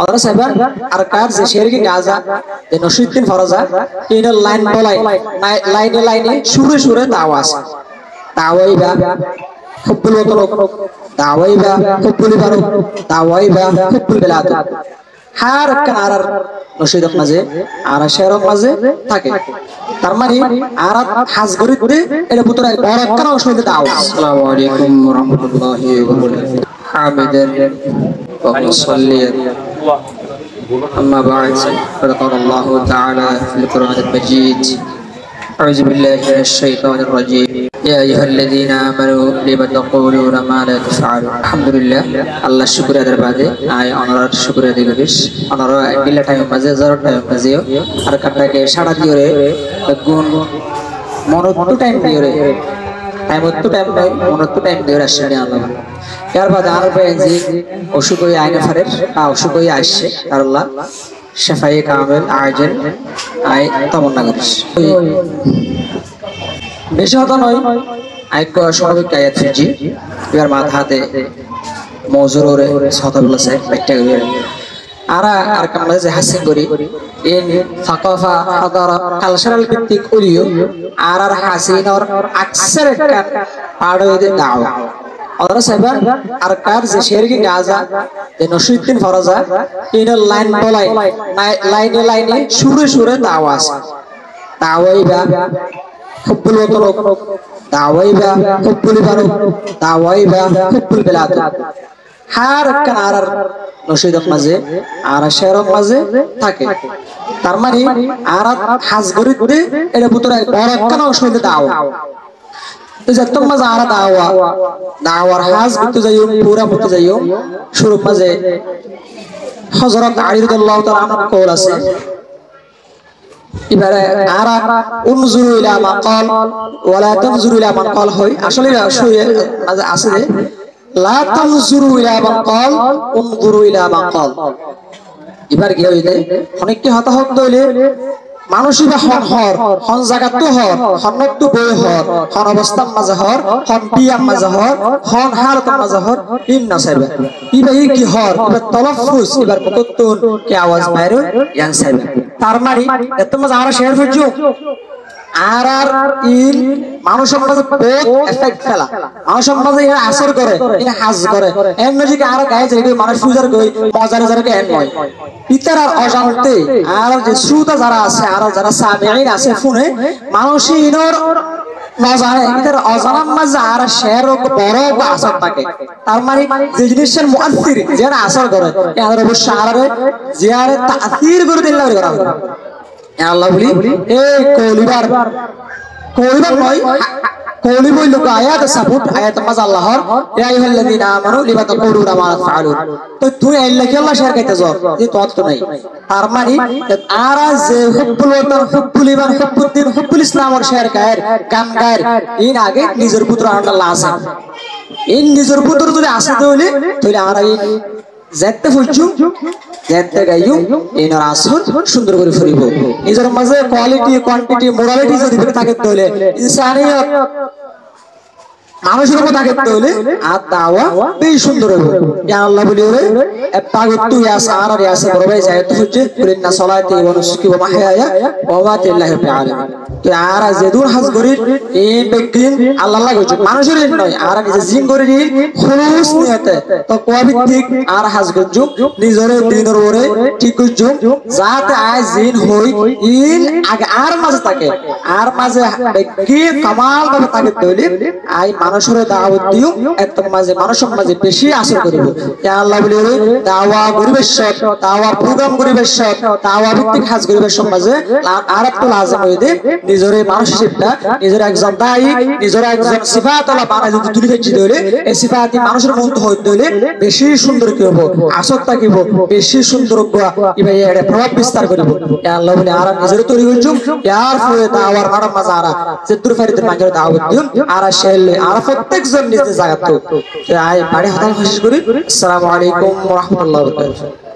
Allah sabar arkar je shergi gaza de nasiddin faraza ina line bolai line shure tawas tawaiba hubbul watalok tawaiba hubbul barok tawaiba hubbul bilad har kanar নসিদক মাঝে আর শেরক মাঝে থাকে তার মানে আর হাজ গরিতে এর ভিতরে বড় একটা অংশ হইতে দাও আসসালামু আলাইকুম ওয়া রাহমাতুল্লাহি ওয়া বারাকাতুহু হামিদান ওয়া মুসাল্লিয়ান আম্মা বা'দ ফাকাল আল্লাহু তাআলা ফিল কুরআনিল মাজিদ আউযু বিল্লাহি মিনাশ শাইতানির রাজীম ইয়া আইয়ুহাল্লাযীনা আমানু লিমা তাকুলুনা মা লা তাফআলুন আলহামদুলিল্লাহ আল্লাহ শুকরিয়া দরবারে আয় অনর শুকরিয়া দিগরিস অনর দিলা টাইম মাঝে জরর টাইম মাঝে আর কাটাকে সাড়া দিওরে গুণ মনত্ব টাইম দিওরে টাইমত্ব টাইম নাই মনত্ব টাইম দিওরে আসলে আল্লাহ এর বাদ আর বেজি অসুখই আইনা ফারের অসুখ হই আসছে আর আল্লাহ শাফায়ে কামেল আজল আয় তমন্না করিস বেশি হতো নয় আইক স্বাভাবিক আয়াত ফিজি এর মাথাতে মজুরে সতবল আছে একটা করে আর কামলে যে হাসিন করি ইন সাকাফা হাদারা কালচারাল ভিত্তিক উলিও আর হাসিনর আকসার একটা পাড়ে দাও Allah sabar arkar je shergi gaza de nasiddin faraza ina line bolai line shure tawas tawaiba hubbul watalok tawaiba hubbul barok tawaiba hubbul bilad har kanar নসিদক মাঝে আর শেরক মাঝে থাকে তার মানে আর হাজ গরিতে এর ভিতরে বড় একটা অংশ হইতে দাও जत्तम मजा आ रहा दावर हाज बितु जाइयो पूरा बितु जाइयो शुरू मजे हजरत अली রাদিয়াল্লাহু তাআলা আনহু কওল আছে এবারে আরা উনজুরু ইলা মা ক্বাল ওয়ালা তানজুরু ইলা মা ক্বাল হয় আসলে মাঝে আছে লা তানজুরু ইলা মা ক্বাল উনজুরু ইলা মা ক্বাল এবার কি হইছে অনেকটি হতাহত হইলে মানুষই বা হন জায়গা তো হনত তো বই হন অবস্থার মাঝে হন বিয়ার মাঝে হন হালতের মাঝে ইন না সাইবে ইবা ই কি এবার তলফুজ এবার কততুন কি আওয়াজ বাইরে ইয়ান সাইবে তার মানে এত মাঝে আমরা শেয়ার করছো আর ইন মানুষের মাঝে বহুত এফেক্ট ফেলা মানুষের মাঝে এরা আসর করে এরা হাজ করে এর নজিকে আর গায়ে যে মানুষ পূজার গই মজারে যারকে এন নয় ইতার আর অজান্তে আর যে শ্রোতা যারা আছে আর যারা সামিঈন আছে ফোনে মানুষই ইনর নজারে ইতার অজানার মাঝে আর শেয়ার বড় বা আসর থাকে তার মানে যে জিনিসের মুআসসির যারা আসর করে এর অবশ্যই আর জিয়ারে তাসির করে দিল্লাহ করা হবে আল্লাহ বলি এই কলিবার নয় কলি বইল আয়াত সাবুত আয়াত মাঝে আল্লাহর ইয়া আইয়ুহাল্লাযীনা আমানু লিমা তাকুলুনা মা লা তাফআলুন তো তুই আল্লাহ কি আল্লাহ শেয়ার করতে যাও যে তো নাই তার মানে আর যে হুব্বুল ওয়াতান হুব্বুল ঈমান হুব্বুদ্দিন হুব্বুল ইসলাম আর শেয়ার গায়ের গান গায়ের ইন আগে নিজের পুত্র আল্লাহ আছে ইন নিজের পুত্র যদি আসে তাহলে আর যেতে ফুলছু যেতে গাইও এনার আসর সুন্দর করে ফুরিব নিজের মাঝে কোয়ালিটি কোয়ান্টিটি মোরালিটি যদি থাকে তাহলে ইনসানিয়ত মানুষের মতো থাকে তাহলে আর দাওয়া বেশ সুন্দর হবে ইয়া আল্লাহ বলি ওরে তাগুতু ইয়া সারা ইয়া সাবর ভাই যায়তো হচ্ছে কুলিনা সালাতি ওয়া নুসুকি ওয়া মাহইয়া ওয়া মামাতি লিল্লাহি রাব্বিল আলামিন তো আর যেদুর হাজ করি এই ব্যক্তিন আল্লাহ লাগে মানুষের নয় আর নিজে জিন করে নি খুলুস নিয়তে তো কোয়াভিত্তিক আর হাজ করজু নিজের দিনের ওরে ঠিক করজু যাতে আয় জিন হই ইন আগে আর মাঝে থাকে আর মাঝে ব্যক্তি কামাল ভাবে থাকে তাহলে আই মানুষের দাওয়াত দিও একদম মাঝে মানুষের মাঝে বেশি আসর করিব ইয়া আল্লাহ বলি দাওয়া পরিবেশ দাওয়া প্রোগ্রাম পরিবেশ দাওয়া ভিত্তিক হাজ পরিবেশ মাঝে আর একটু লাজিম হইতে নিজের মানুষটা নিজের একজন দায়ী নিজের একজন সিফাত আল্লাহ বানাই যদি তুলি দিতে দিলে এই সিফাতি মানুষের মন হইতে হইলে বেশি সুন্দর কি হবে আসর থাকিব বেশি সুন্দর ইবা এর প্রভাব বিস্তার করিব ইয়া আল্লাহ বলি আর নিজের তৈরি হইছুম ইয়ার ফলে দাওয়ার মারা মাজারা যে দুরফারিতে মাঝে দাওয়াত দিও আর শেলে আর প্রত্যেকজন নিজ জায়গা তো আই বাড়ি হাতাল খুশি করি আসসালামু আলাইকুম ওয়া রাহমাতুল্লাহি ওয়া বারাকাতুহু